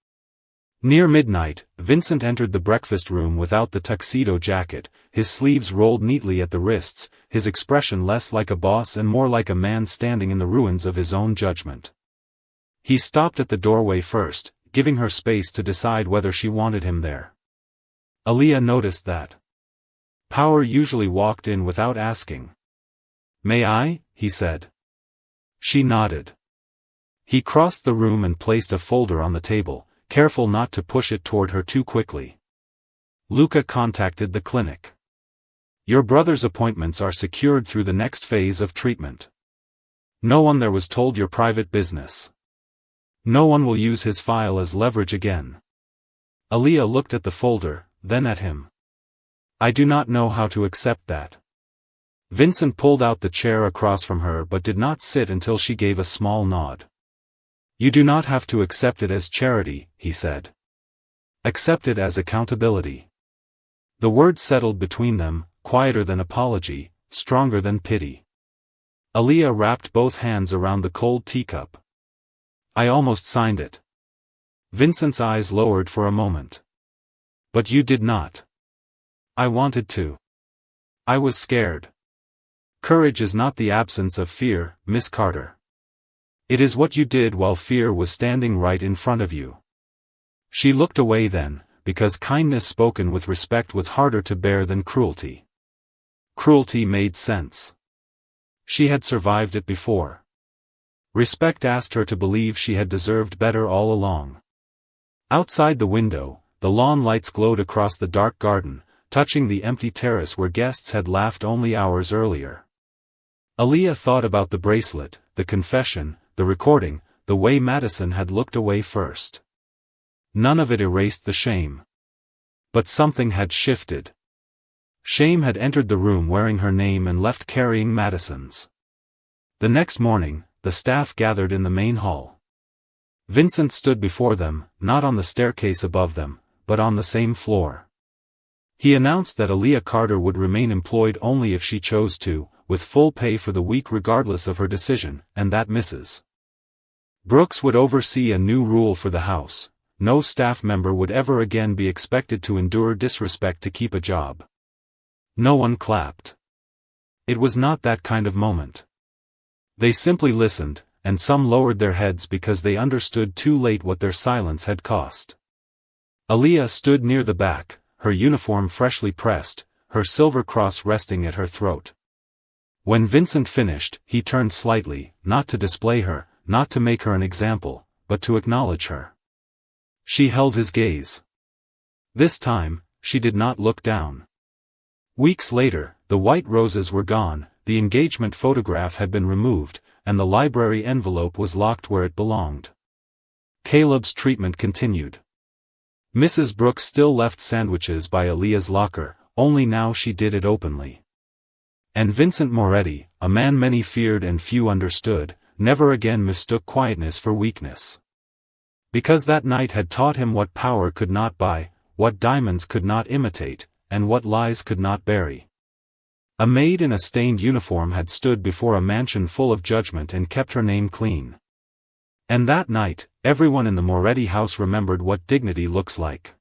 Near midnight, Vincent entered the breakfast room without the tuxedo jacket, his sleeves rolled neatly at the wrists, his expression less like a boss and more like a man standing in the ruins of his own judgment. He stopped at the doorway first, giving her space to decide whether she wanted him there. Aaliyah noticed that. Power usually walked in without asking. "May I?" he said. She nodded. He crossed the room and placed a folder on the table, careful not to push it toward her too quickly. Luca contacted the clinic. Your brother's appointments are secured through the next phase of treatment. No one there was told your private business. No one will use his file as leverage again. Aaliyah looked at the folder, then at him. I do not know how to accept that. Vincent pulled out the chair across from her but did not sit until she gave a small nod. You do not have to accept it as charity, he said. Accept it as accountability. The word settled between them, quieter than apology, stronger than pity. Aaliyah wrapped both hands around the cold teacup. I almost signed it. Vincent's eyes lowered for a moment. But you did not. I wanted to. I was scared. Courage is not the absence of fear, Miss Carter. It is what you did while fear was standing right in front of you. She looked away then, because kindness spoken with respect was harder to bear than cruelty. Cruelty made sense. She had survived it before. Respect asked her to believe she had deserved better all along. Outside the window, the lawn lights glowed across the dark garden, touching the empty terrace where guests had laughed only hours earlier. Aaliyah thought about the bracelet, the confession, the recording, the way Madison had looked away first. None of it erased the shame. But something had shifted. Shame had entered the room wearing her name and left carrying Madison's. The next morning, the staff gathered in the main hall. Vincent stood before them, not on the staircase above them, but on the same floor. He announced that Aaliyah Carter would remain employed only if she chose to, with full pay for the week regardless of her decision, and that Mrs. Brooks would oversee a new rule for the house. No staff member would ever again be expected to endure disrespect to keep a job. No one clapped. It was not that kind of moment. They simply listened, and some lowered their heads because they understood too late what their silence had cost. Aaliyah stood near the back, her uniform freshly pressed, her silver cross resting at her throat. When Vincent finished, he turned slightly, not to display her, not to make her an example, but to acknowledge her. She held his gaze. This time, she did not look down. Weeks later, the white roses were gone, the engagement photograph had been removed, and the library envelope was locked where it belonged. Caleb's treatment continued. Mrs. Brooks still left sandwiches by Aaliyah's locker, only now she did it openly. And Vincent Moretti, a man many feared and few understood, never again mistook quietness for weakness. Because that night had taught him what power could not buy, what diamonds could not imitate, and what lies could not bury. A maid in a stained uniform had stood before a mansion full of judgment and kept her name clean. And that night, everyone in the Moretti house remembered what dignity looks like.